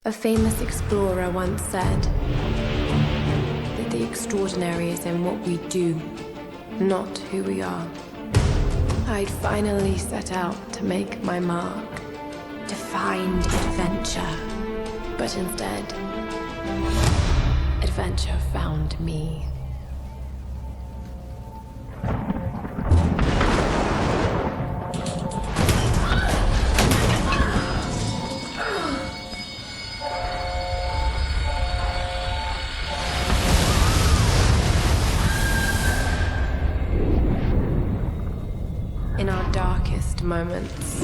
A famous explorer once said that the extraordinary is in what we do, not who we are. I'd finally set out to make my mark, to find adventure. But instead, adventure found me. In our darkest moments,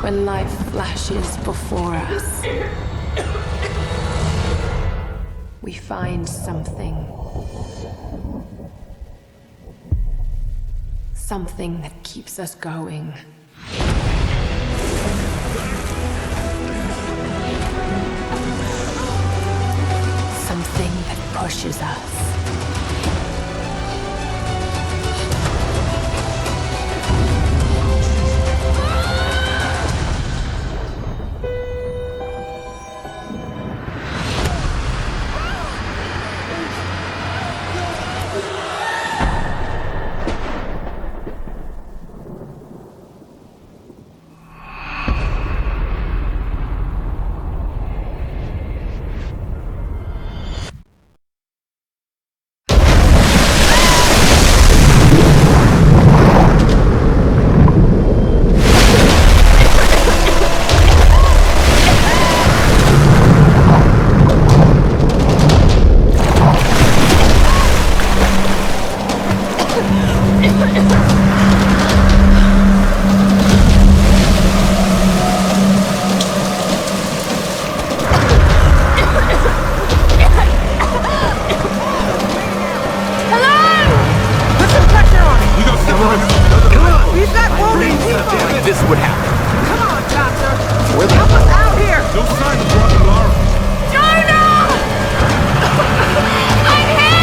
when life flashes before us, we find something that keeps us going. Something that pushes us. This would happen. Come on, Doctor! Where the Help us out here! No sign of Rocky Lara. Jonah! I'm here!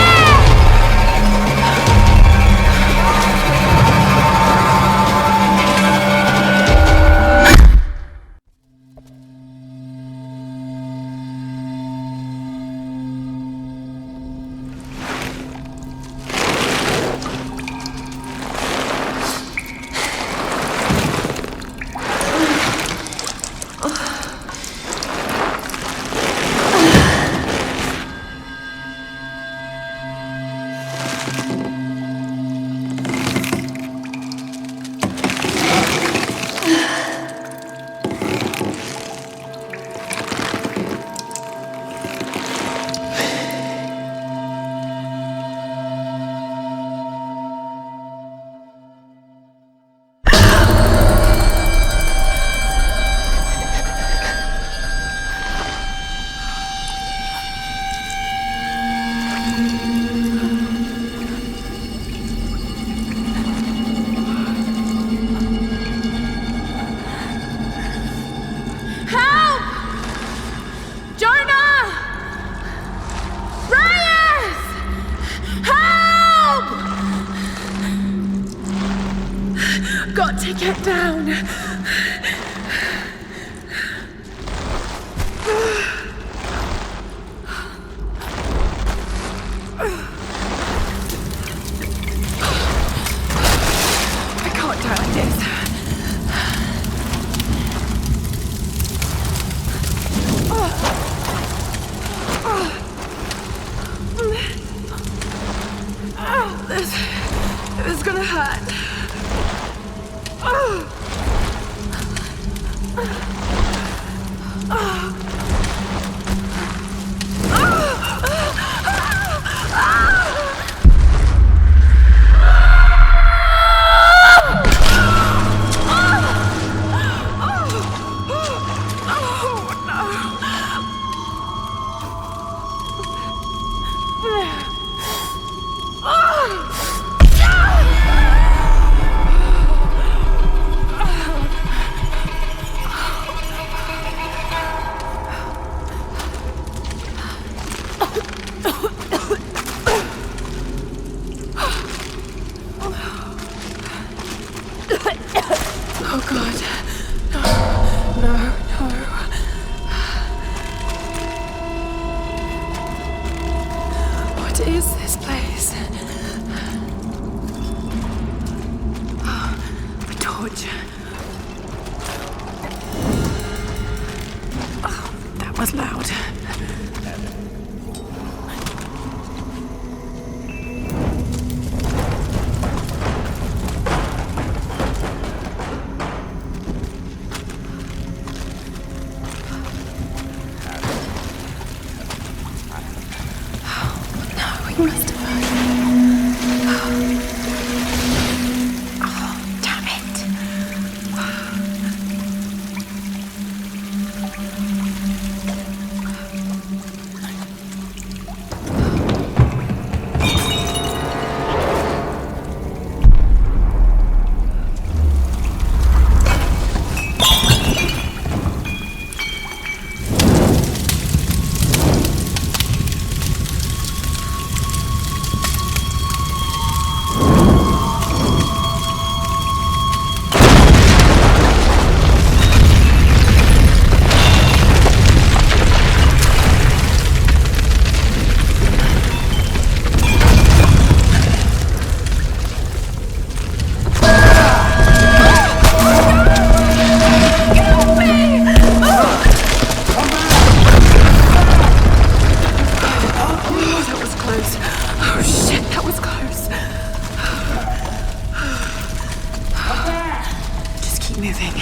Got to get down. I can't die like this. This is gonna hurt. was loud. We must have heard. Oh, damn it. Moving.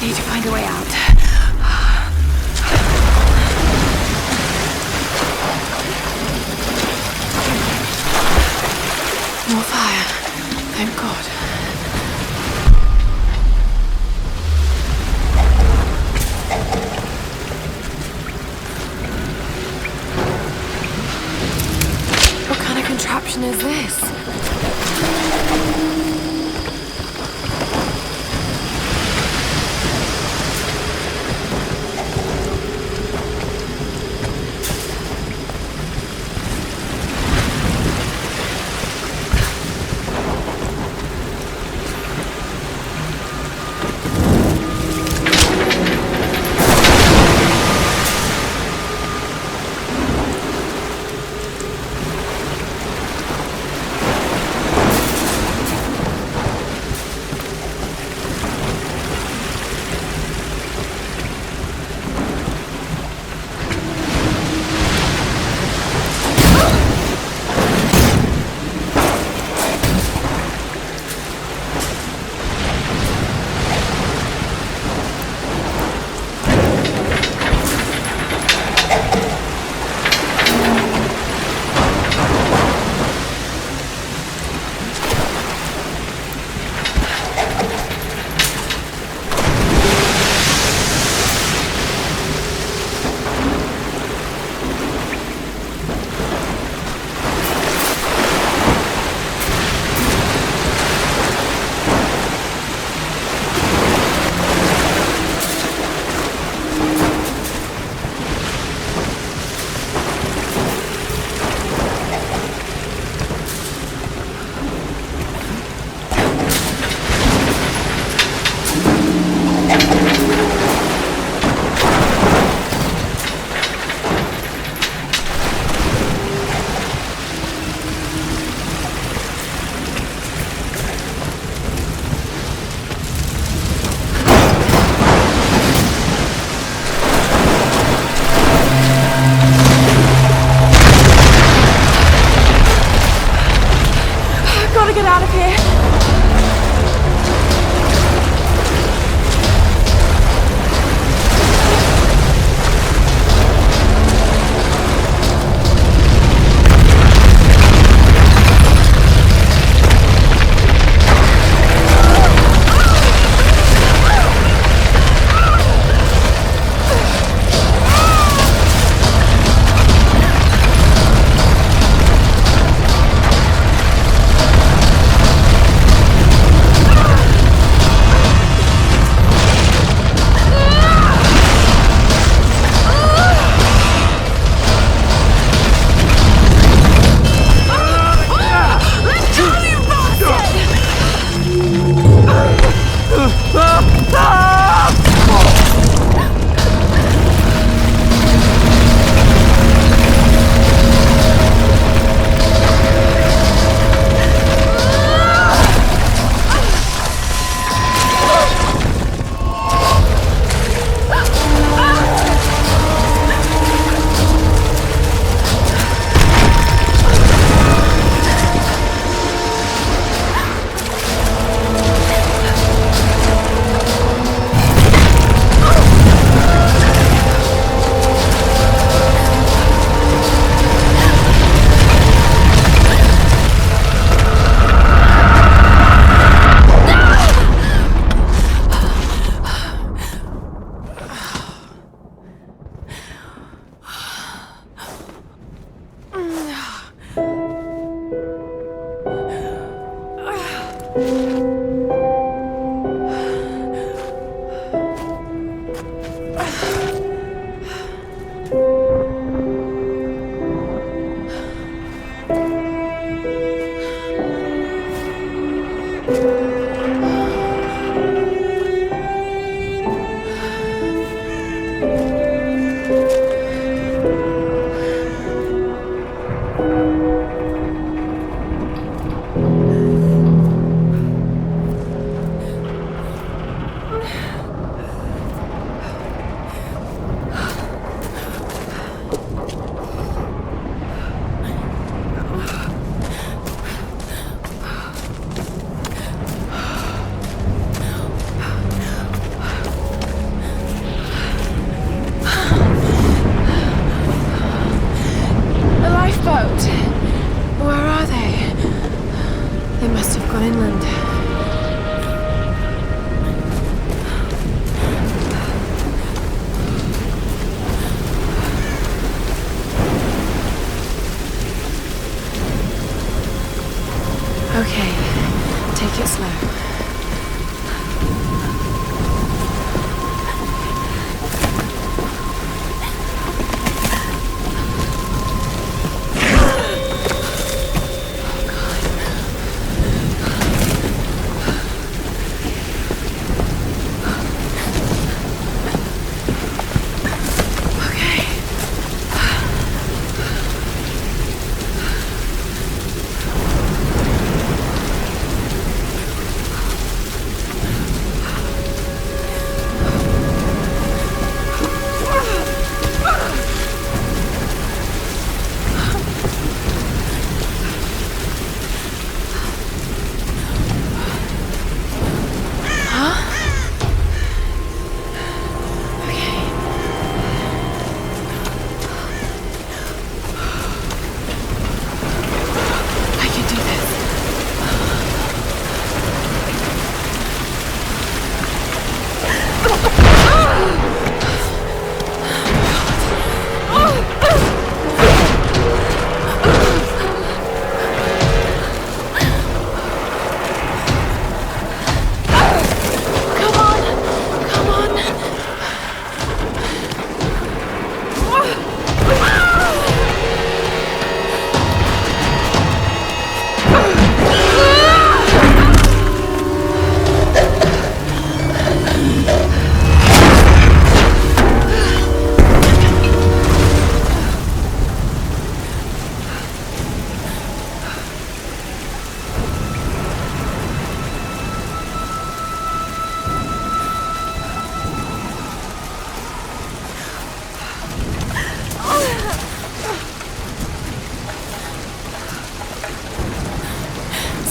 Need to find a way out. More fire. Thank God. What kind of contraption is this? A lifeboat! Where are they? They must have gone inland. Okay, take it slow.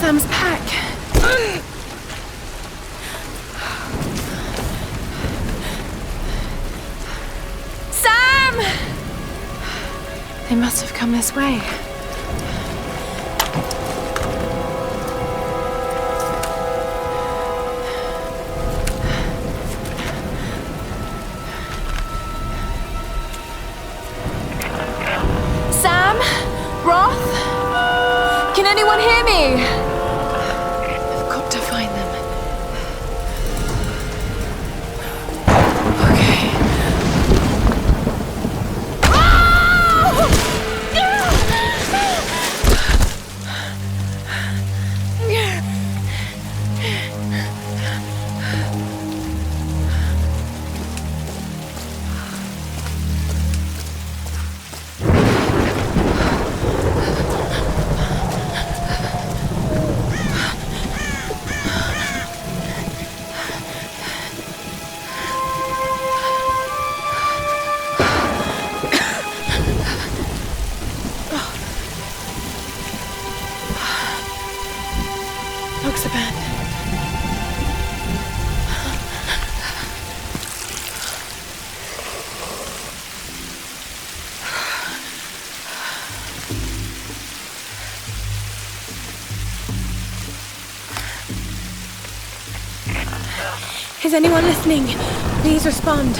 Sam's pack. Sam! They must have come this way. Sam? Roth? Can anyone hear me? I've got to find them. Okay. Looks abandoned. Is anyone listening? Please respond.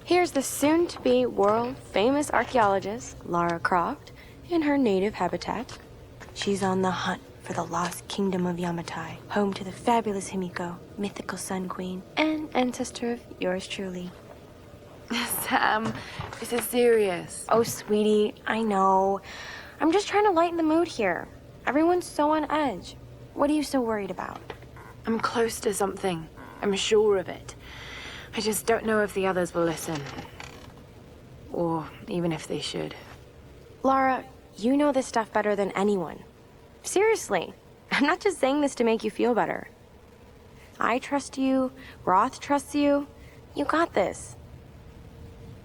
Here's the soon-to-be world-famous archaeologist, Lara Croft, in her native habitat. She's on the hunt for the lost kingdom of Yamatai, home to the fabulous Himiko, mythical Sun Queen, and ancestor of yours truly. Sam, this is serious. Oh, sweetie, I know. I'm just trying to lighten the mood here. Everyone's so on edge. What are you so worried about? I'm close to something. I'm sure of it. I just don't know if the others will listen. Or even if they should. Lara, you know this stuff better than anyone. Seriously, I'm not just saying this to make you feel better. I trust you, Roth trusts you. You got this.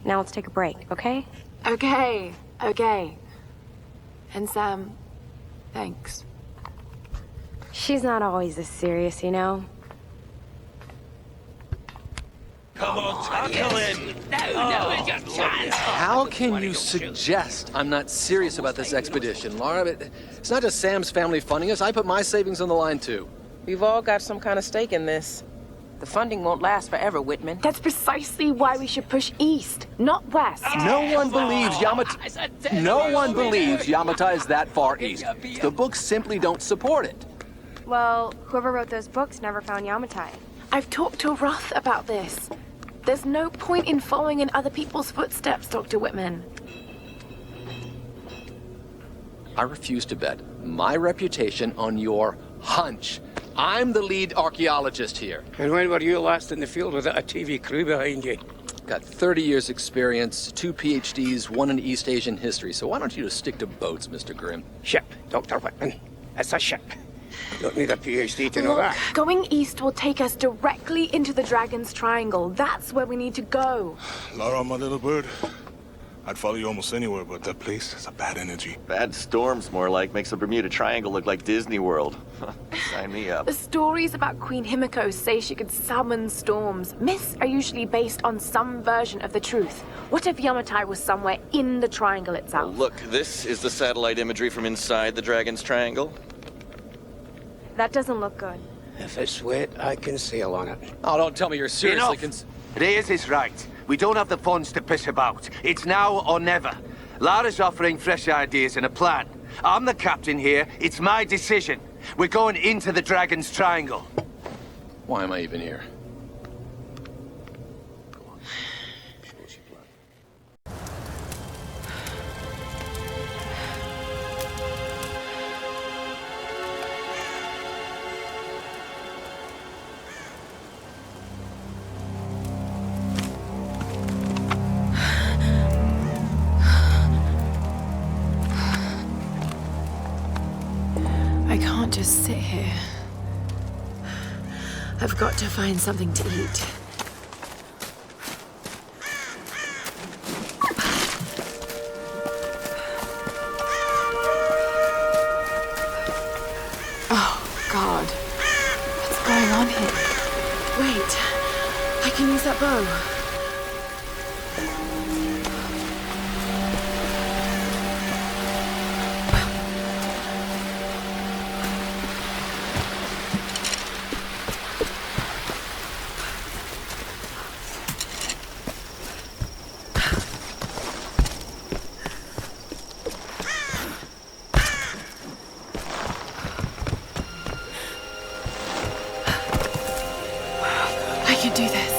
Now let's take a break, okay? Okay. And Sam, thanks. She's not always this serious, you know? Come on, tackle in! No, it's your chance! How can you suggest I'm not serious about this expedition, Lara? It's not just Sam's family funding us. I put my savings on the line, too. We've all got some kind of stake in this. The funding won't last forever, Whitman. That's precisely why we should push east, not west. No one believes Yamatai is that far east. The books simply don't support it. Well, whoever wrote those books never found Yamatai. I've talked to Roth about this. There's no point in following in other people's footsteps, Dr. Whitman. I refuse to bet my reputation on your hunch. I'm the lead archaeologist here. And when were you last in the field without a TV crew behind you? Got 30 years experience, 2 PhDs, 1 in East Asian history. So why don't you just stick to boats, Mr. Grimm? Ship, Dr. Whitman. It's a ship. Don't need a PhD to know Look, that. going east will take us directly into the Dragon's Triangle. That's where we need to go. Lara, my little bird. I'd follow you almost anywhere, but that place has a bad energy. Bad storms, more like. Makes the Bermuda Triangle look like Disney World. Sign me up. The stories about Queen Himiko say she could summon storms. Myths are usually based on some version of the truth. What if Yamatai was somewhere in the triangle itself? Look, this is the satellite imagery from inside the Dragon's Triangle. That doesn't look good. If it's wet, I can sail on it. Oh, don't tell me you're seriously Reyes is right. We don't have the funds to piss about. It's now or never. Lara's offering fresh ideas and a plan. I'm the captain here. It's my decision. We're going into the Dragon's Triangle. Why am I even here? I can't just sit here. I've got to find something to eat. Oh, God. What's going on here? Wait, I can use that bow. I can do this.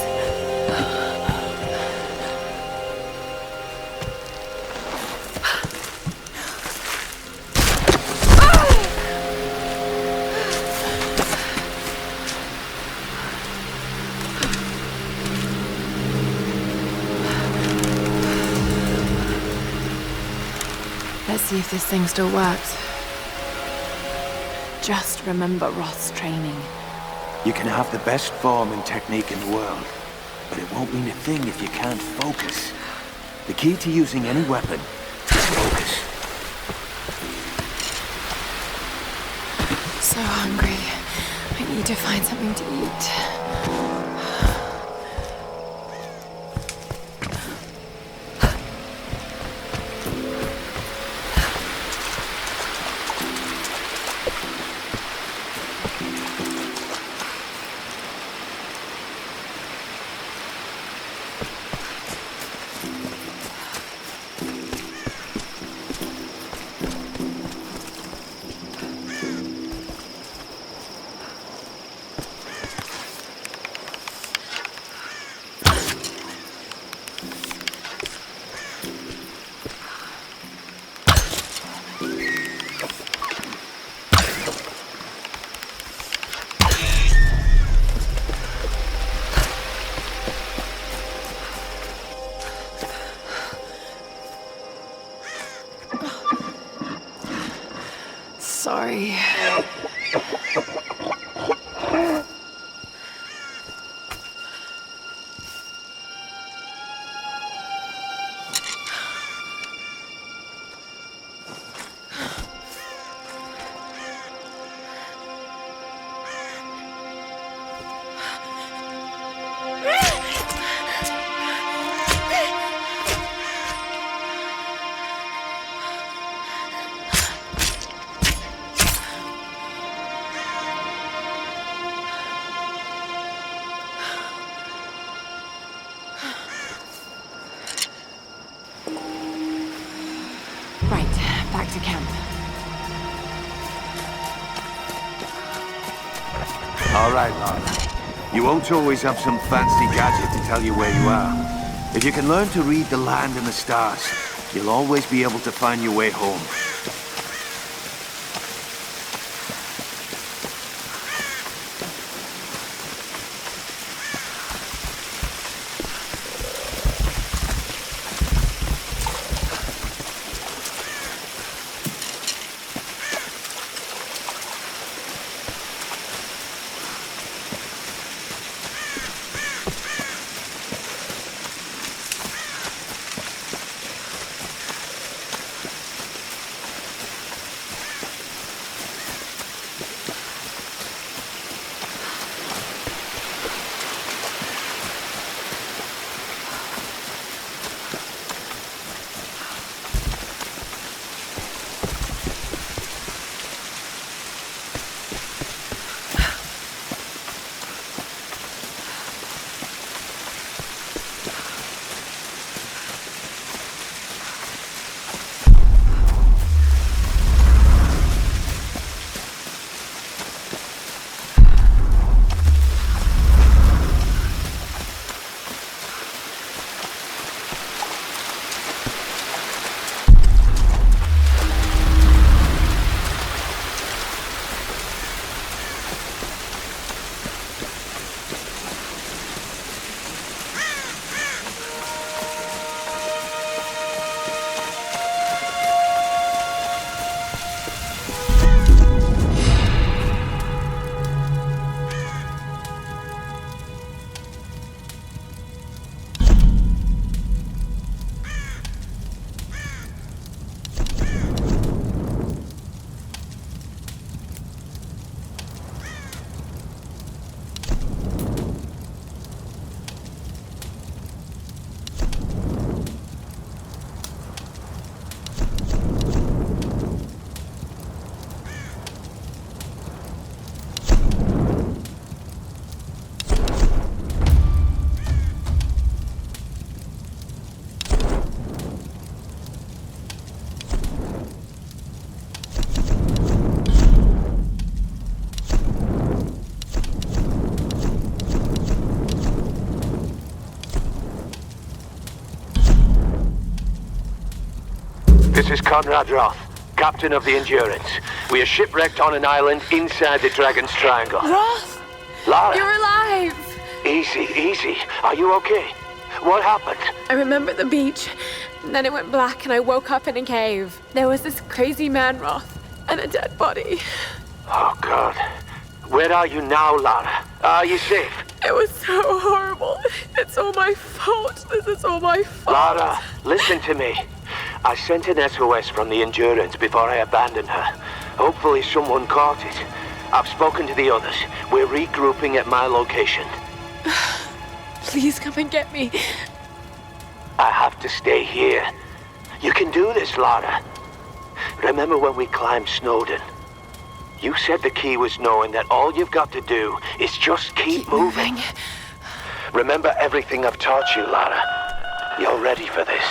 Let's see if this thing still works. Just remember Roth's training. You can have the best form and technique in the world, but it won't mean a thing if you can't focus. The key to using any weapon is focus. So hungry. I need to find something to eat. Sorry. Right, back to camp. All right, Lara. You won't always have some fancy gadget to tell you where you are. If you can learn to read the land and the stars, you'll always be able to find your way home. This is Conrad Roth, captain of the Endurance. We are shipwrecked on an island inside the Dragon's Triangle. Roth! Lara! You're alive! Easy, easy. Are you okay? What happened? I remember the beach. And then it went black and I woke up in a cave. There was this crazy man, Roth, and a dead body. Oh, God. Where are you now, Lara? Are you safe? It was so horrible. terrible. It's all my fault. This is all my fault. Lara, listen to me. I sent an SOS from the Endurance before I abandoned her. Hopefully someone caught it. I've spoken to the others. We're regrouping at my location. Please come and get me. I have to stay here. You can do this, Lara. Remember when we climbed Snowden? You said the key was knowing that all you've got to do is just keep moving. Remember everything I've taught you, Lara. You're ready for this.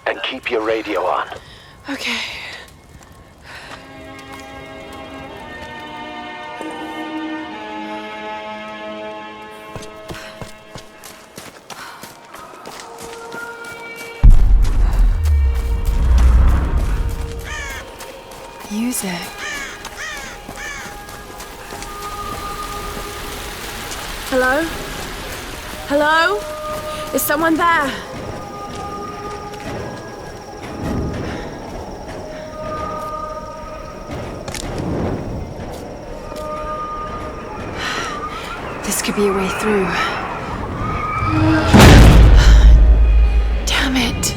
And keep your radio on. Okay. Music. Hello? Hello? Is someone there? This could be a way through. Damn it.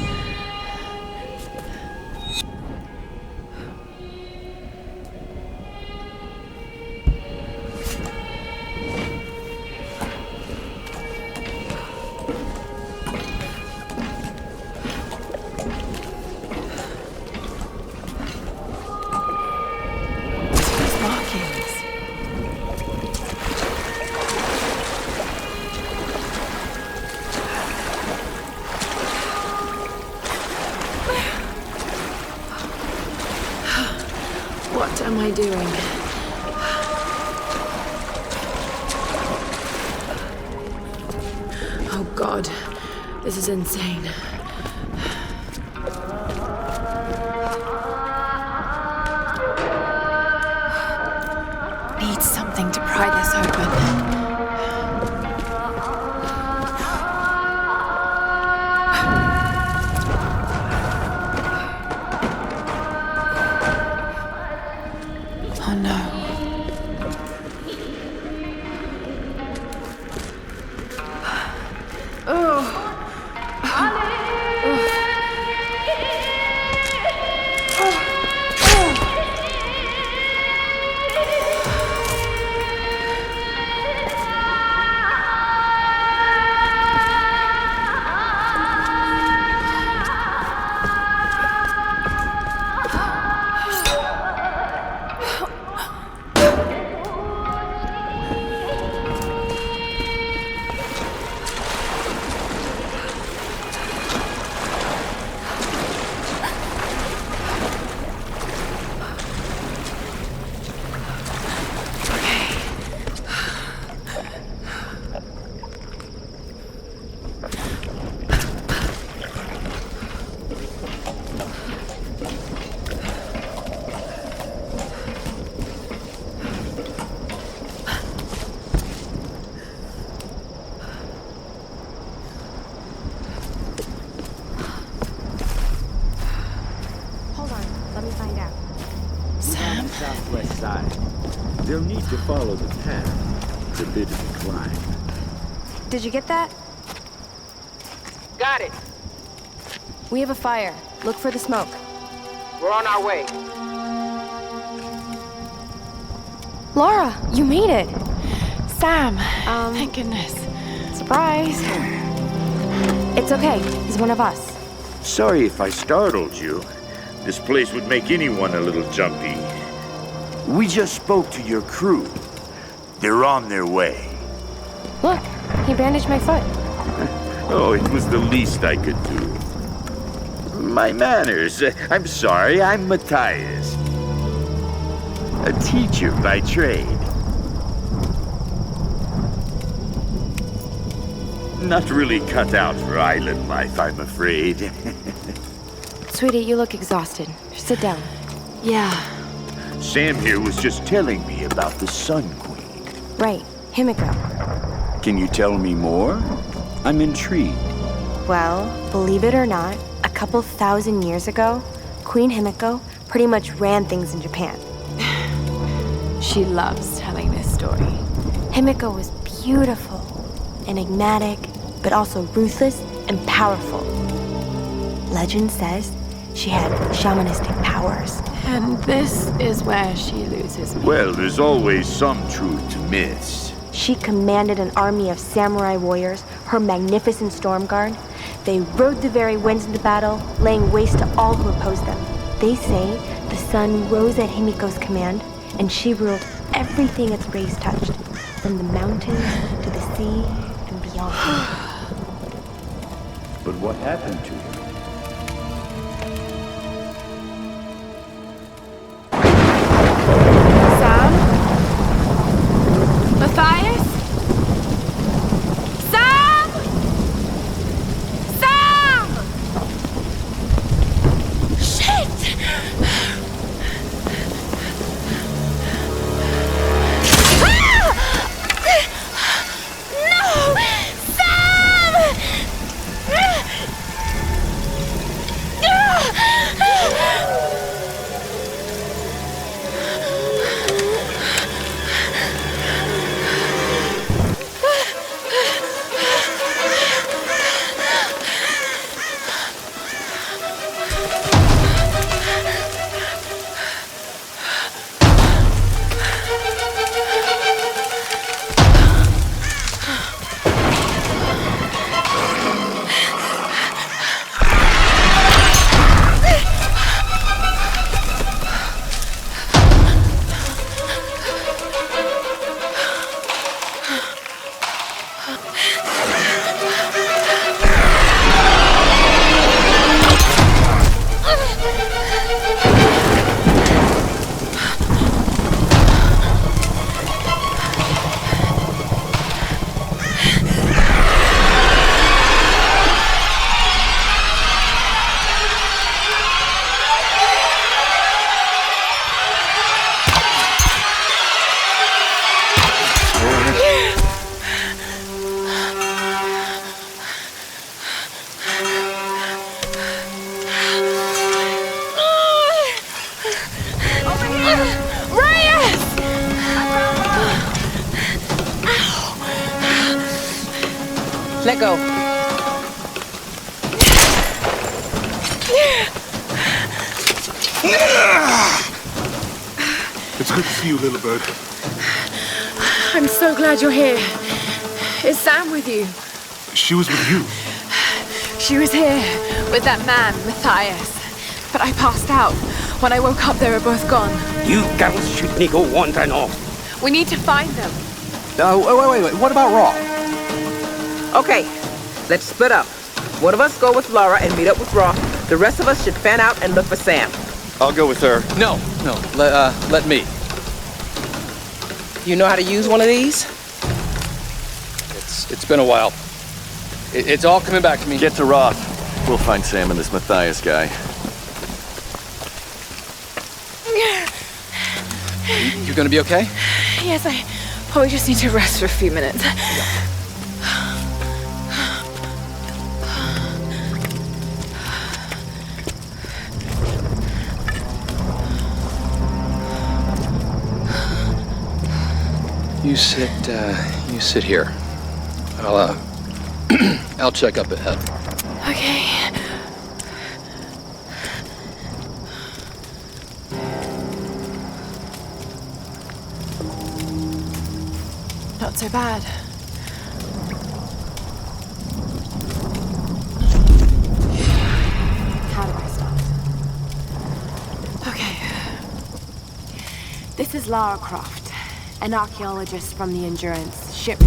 What am I doing? Oh God, this is insane. Need something to pry this open. Oh no. Southwest side. They'll need to follow the path. It's a bit of a climb. Did you get that? Got it. We have a fire. Look for the smoke. We're on our way. Laura, you made it. Sam, thank goodness. Surprise. It's okay. He's one of us. Sorry if I startled you. This place would make anyone a little jumpy. We just spoke to your crew. They're on their way. Look, he bandaged my foot. Oh, it was the least I could do. My manners. I'm sorry, I'm Matthias. A teacher by trade. Not really cut out for island life, I'm afraid. Sweetie, you look exhausted. Sit down. Yeah. Sam here was just telling me about the Sun Queen. Right, Himiko. Can you tell me more? I'm intrigued. Well, believe it or not, a couple thousand years ago, Queen Himiko pretty much ran things in Japan. She loves telling this story. Himiko was beautiful enigmatic, but also ruthless and powerful. Legend says she had shamanistic powers. And this is where she loses me. Well, there's always some truth to myths. She commanded an army of samurai warriors, her magnificent storm guard. They rode the very winds into battle, laying waste to all who opposed them. They say the sun rose at Himiko's command, and she ruled everything its rays touched, from the mountains to the sea and beyond. But what happened to her? Sam? Matthias? Sam! Sam! Shit! No! Sam! Let go. It's good to see you, little bird. I'm so glad you're here. Is Sam with you? She was with you. She was here with that man, Matthias. But I passed out. When I woke up, they were both gone. You girls shouldn't go wandering off. We need to find them. Wait. What about Raw? Okay, let's split up. One of us go with Lara and meet up with Raw. The rest of us should fan out and look for Sam. I'll go with her. No. Let me. You know how to use one of these? It's been a while. It's all coming back to me. Get to Roth. We'll find Sam and this Matthias guy. You gonna be okay? Yes, I probably just need to rest for a few minutes. You sit here. I'll check up ahead. Okay. Not so bad. How do I start? Okay. This is Lara Croft, an archaeologist from the Endurance ship.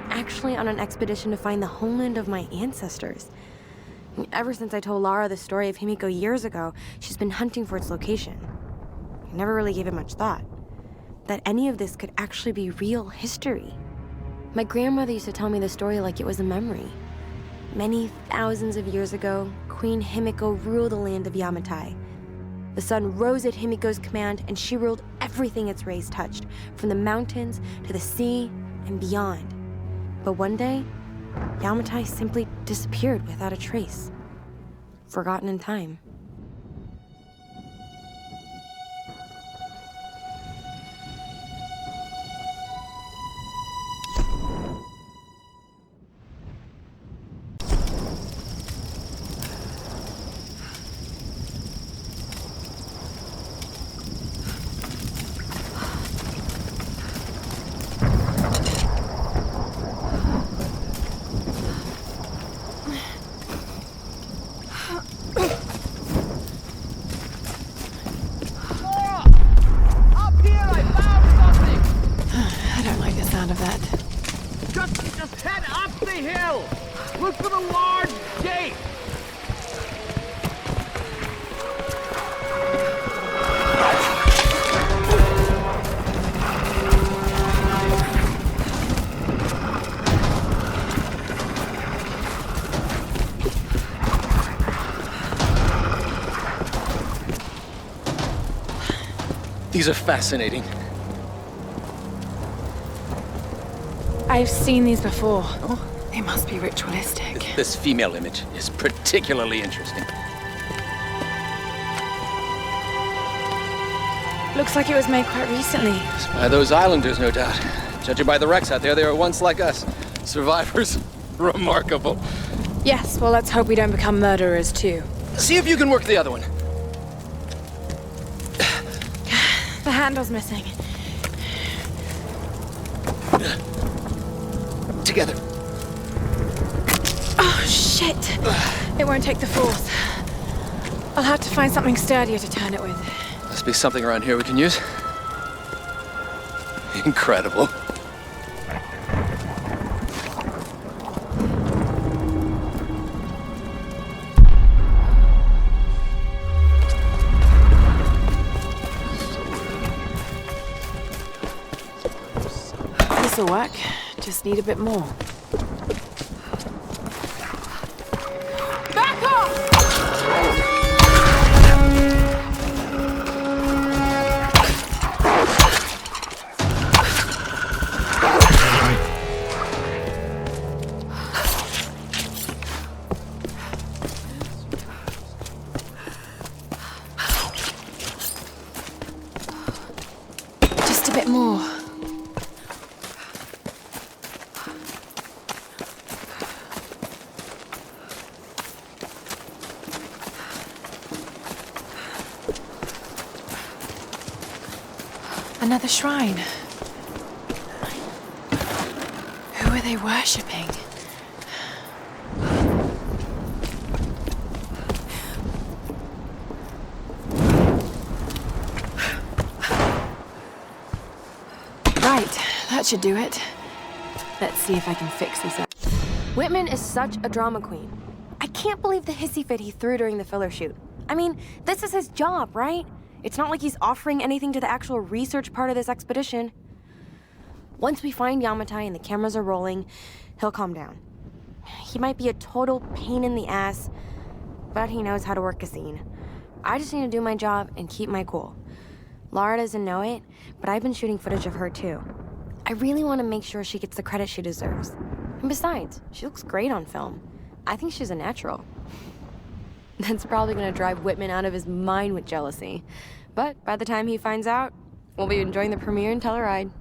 Actually on an expedition to find the homeland of my ancestors. Ever since I told Lara the story of Himiko years ago, she's been hunting for its location. I never really gave it much thought. That any of this could actually be real history. My grandmother used to tell me the story like it was a memory. Many thousands of years ago, Queen Himiko rule the land of Yamatai. The sun rose at Himiko's command, and she ruled everything its rays touched, from the mountains to the sea and beyond. But one day, Yamatai simply disappeared without a trace. Forgotten in time. Just head up the hill! Look for the large gate! These are fascinating. I've seen these before. Oh? They must be ritualistic. This female image is particularly interesting. Looks like it was made quite recently. By those islanders, no doubt. Judging by the wrecks out there, they were once like us. Survivors. Remarkable. Yes, well, let's hope we don't become murderers, too. See if you can work the other one. The handle's missing. Together. Oh, shit. It won't take the force. I'll have to find something sturdier to turn it with. Must be something around here we can use. Incredible. This'll work. Just need a bit more. Back off! Just a bit more. Another shrine. Who are they worshipping? Right, that should do it. Let's see if I can fix this up. Whitman is such a drama queen. I can't believe the hissy fit he threw during the filler shoot. I mean, this is his job, right? It's not like he's offering anything to the actual research part of this expedition. Once we find Yamatai and the cameras are rolling, he'll calm down. He might be a total pain in the ass, but he knows how to work a scene. I just need to do my job and keep my cool. Lara doesn't know it, but I've been shooting footage of her too. I really want to make sure she gets the credit she deserves. And besides, she looks great on film. I think she's a natural. That's probably gonna drive Whitman out of his mind with jealousy. But by the time he finds out, we'll be enjoying the premiere in Telluride.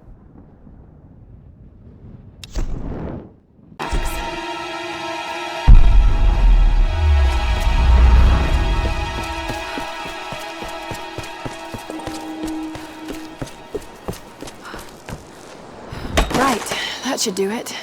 Right, that should do it.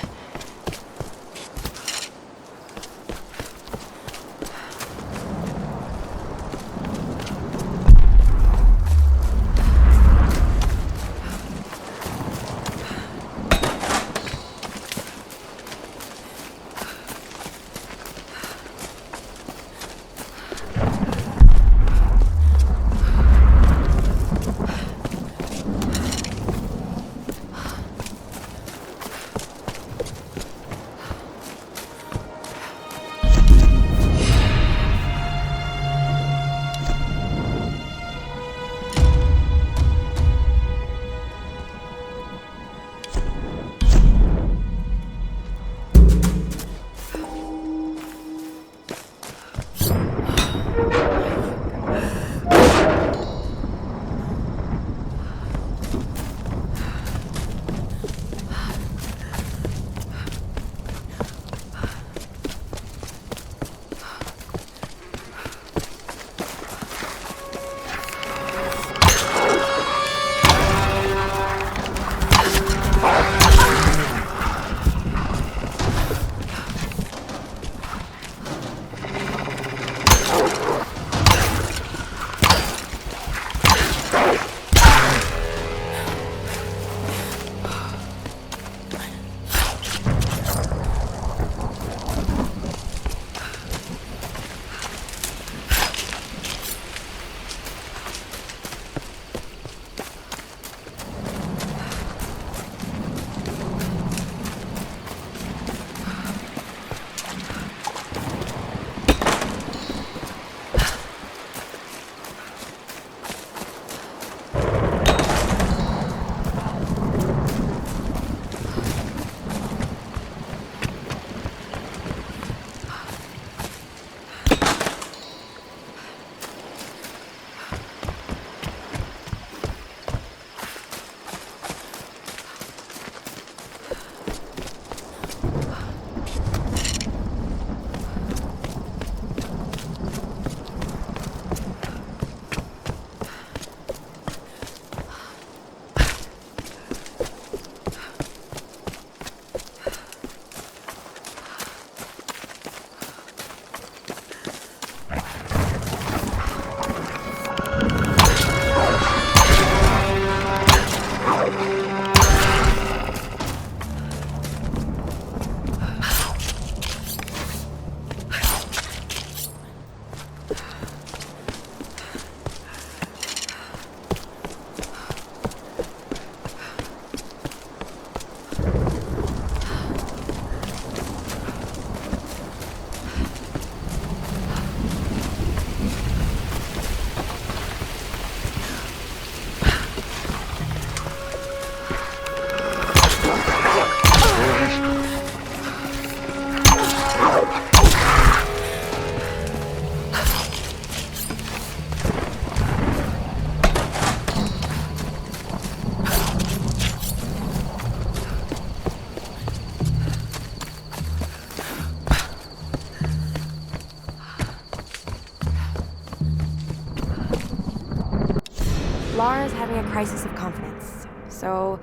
Lara's having a crisis of confidence. So,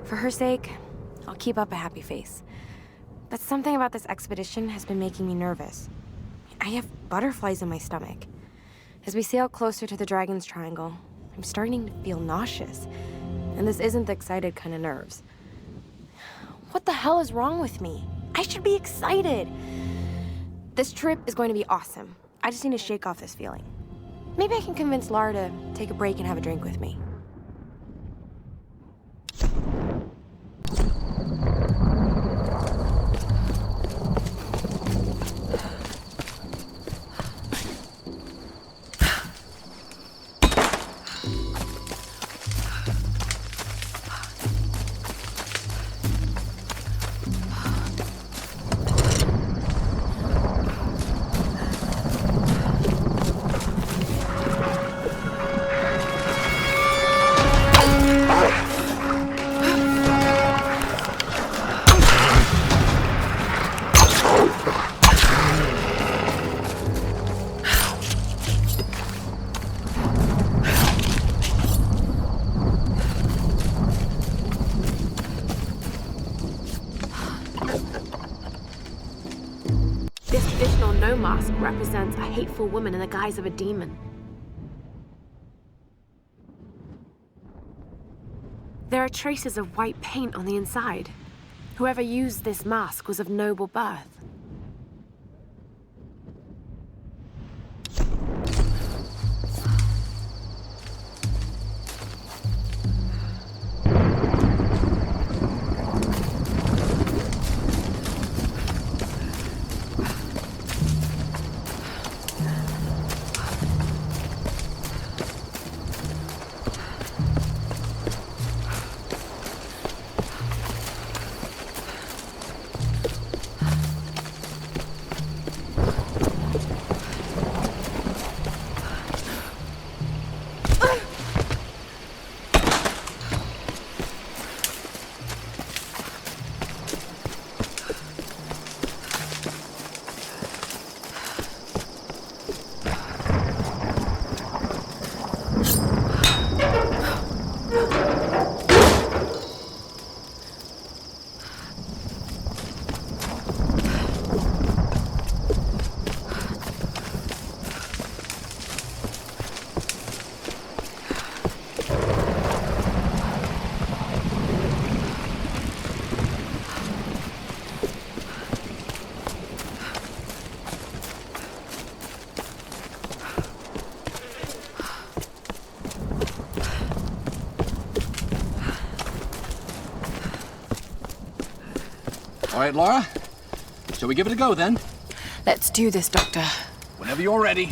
for her sake, I'll keep up a happy face. But something about this expedition has been making me nervous. I have butterflies in my stomach. As we sail closer to the Dragon's Triangle, I'm starting to feel nauseous. And this isn't the excited kind of nerves. What the hell is wrong with me? I should be excited. This trip is going to be awesome. I just need to shake off this feeling. Maybe I can convince Lara to take a break and have a drink with me. Mask represents a hateful woman in the guise of a demon. There are traces of white paint on the inside. Whoever used this mask was of noble birth. All right, Lara. Shall we give it a go, then? Let's do this, Doctor. Whenever you're ready.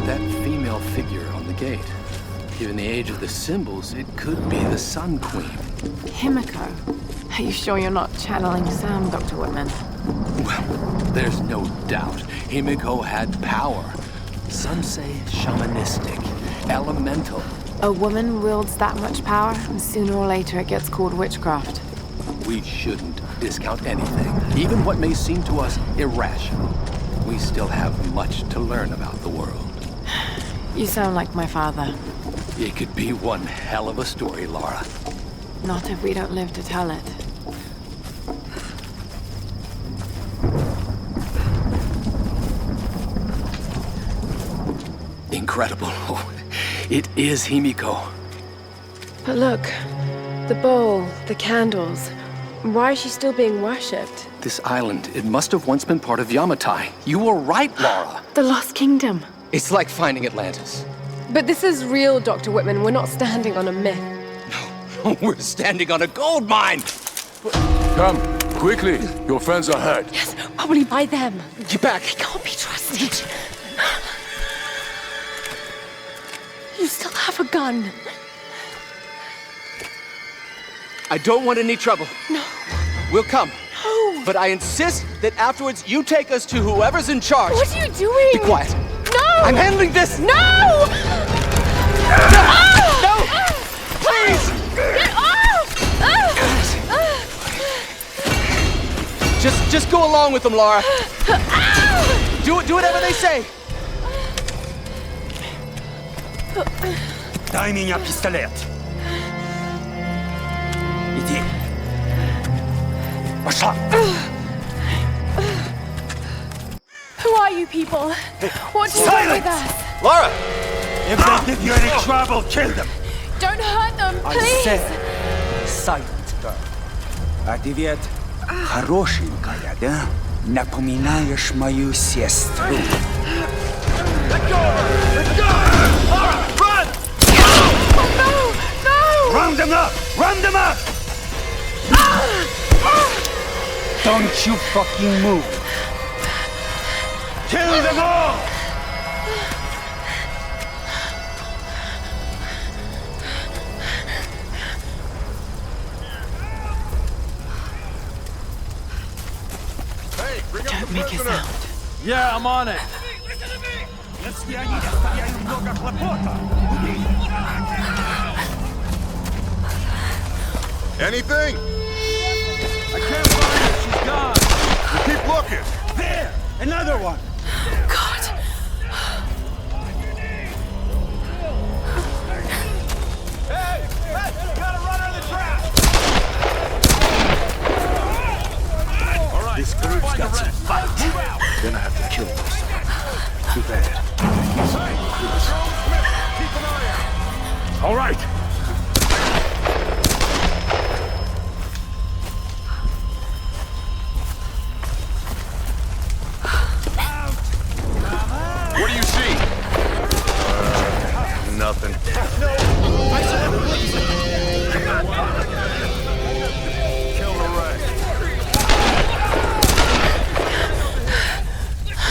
That female figure on the gate. Given the age of the symbols, it could be the Sun Queen. Himiko. Are you sure you're not channeling Sam, Dr. Whitman? Well, there's no doubt. Himiko had power. Some say shamanistic, elemental. A woman wields that much power, and sooner or later it gets called witchcraft. We shouldn't discount anything, even what may seem to us irrational. We still have much to learn about the world. You sound like my father. It could be one hell of a story, Lara. Not if we don't live to tell it. Incredible. Oh, it is Himiko. But look, the bowl, the candles. Why is she still being worshipped? This island, it must have once been part of Yamatai. You were right, Lara. The Lost Kingdom. It's like finding Atlantis. But this is real, Dr. Whitman. We're not standing on a myth. No, we're standing on a gold mine. Come, quickly. Your friends are hurt. Yes, probably by them. Get back. He can't be trusted. You still have a gun. I don't want any trouble. No. We'll come. No. But I insist that afterwards you take us to whoever's in charge. What are you doing? Be quiet. No! I'm handling this! No! Just go along with them, Lara. Do whatever they say. Дай меня пистолет. Иди. Пошла. Who are you people? What do you want with us? Lara! If they give you any trouble, kill them. Don't hurt them, I please! said, silent girl. А ты ведь хорошенькая, да? Напоминаешь мою сестру. Let go of her! Let go! Lara, run! Oh, no! No! Round them up! Round them up! Don't you fucking move! Kill them all! Don't make a sound. Yeah, I'm on it. Если они доставляют много хлопота, Anything? I can't find her. She's gone. Well, keep looking. there! Another one! God! This group's got some fight. Gonna have to kill them. Too bad. All right. What do you see? Nothing. Kill the rest.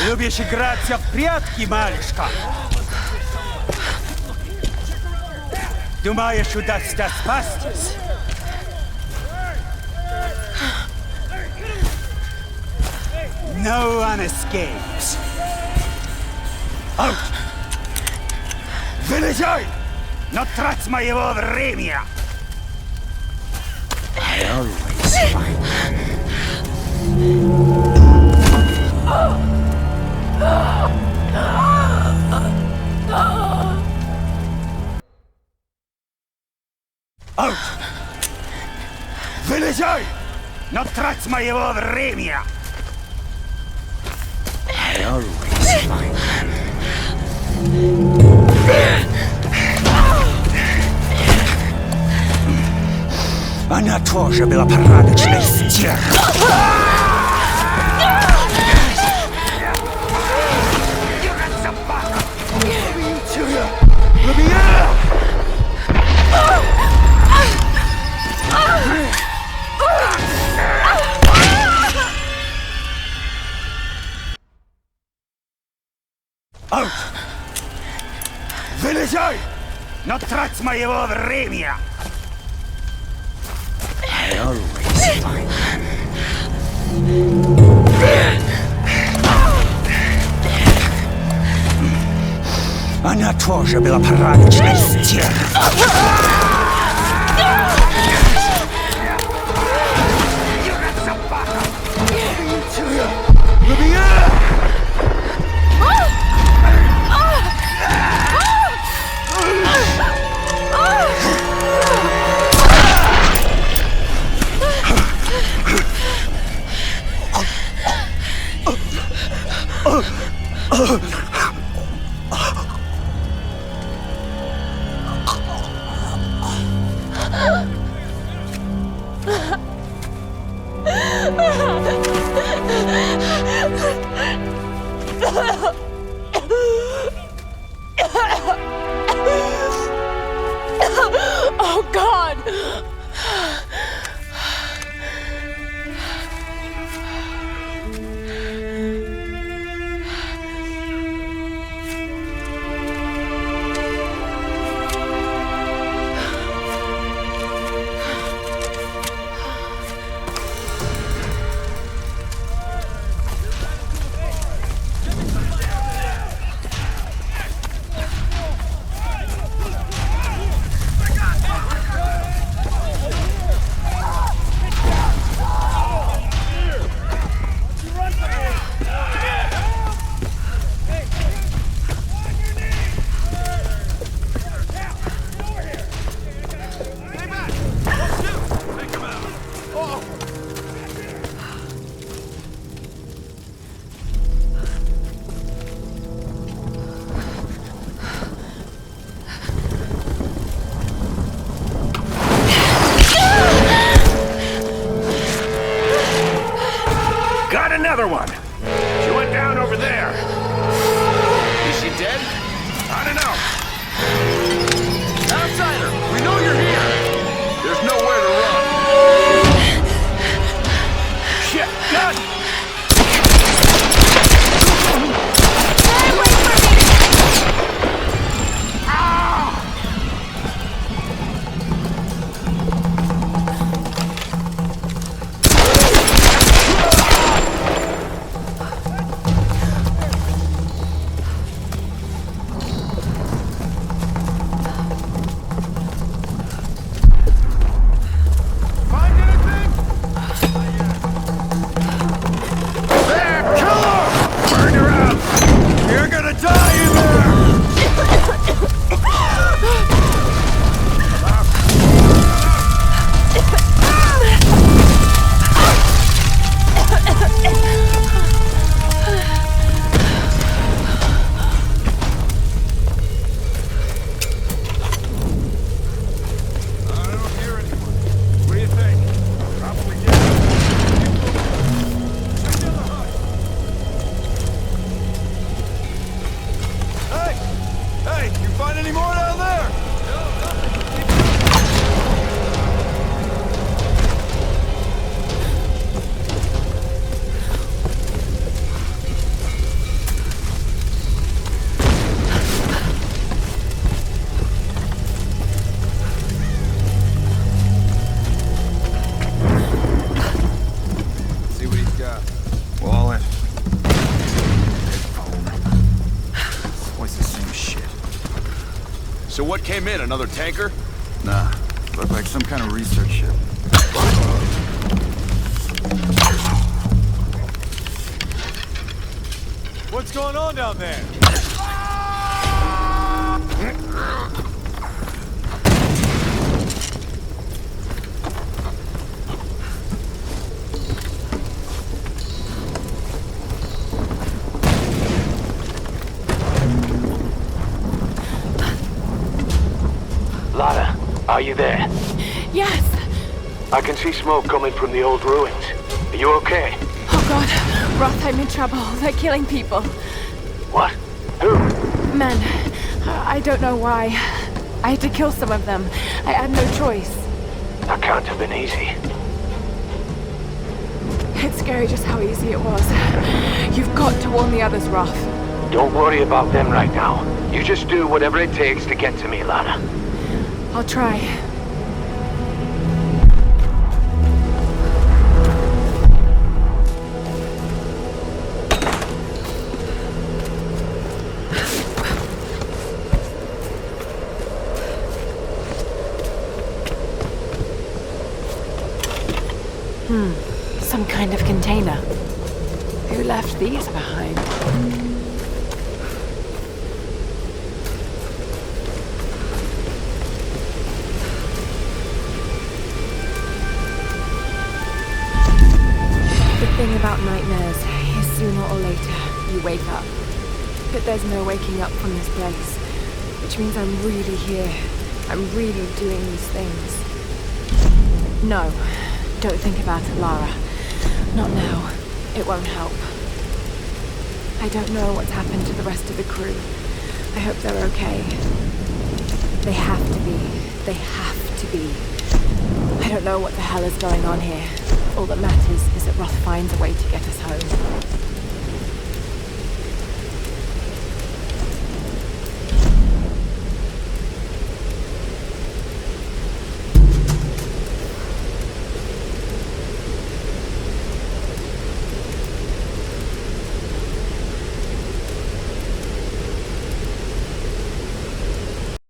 Любишь играться в прятки, малышка? Думаешь, удастся спастись? No one escapes. Out! Вылезай! Но трать моего времени! I always find... Out! Вылезай! Но трать моего времени! I always find... Она тоже была порядочной стервой. Аут! Вылезай! Но трать моего времени! I always find... Она тоже была порядочной стервой. other one. She went down over there. Is she dead? I don't know. Outsider, we know you're here. There's nowhere to run. Shit, gun! So what came in? Another tanker? Nah, looked like some kind of research ship. What's going on down there? Lara, are you there? Yes! I can see smoke coming from the old ruins. Are you okay? Oh god, Roth, I'm in trouble. They're killing people. What? Who? Men. I don't know why. I had to kill some of them. I had no choice. That can't have been easy. It's scary just how easy it was. You've got to warn the others, Roth. Don't worry about them right now. You just do whatever it takes to get to me, Lara. I'll try. Some kind of container. Who left these behind? The thing about nightmares is sooner or later you wake up. But there's no waking up from this place. Which means I'm really here. I'm really doing these things. No, don't think about it, Lara. Not now. It won't help. I don't know what's happened to the rest of the crew. I hope they're okay. They have to be. They have to be. I don't know what the hell is going on here. All that matters is that Roth finds a way to get us home.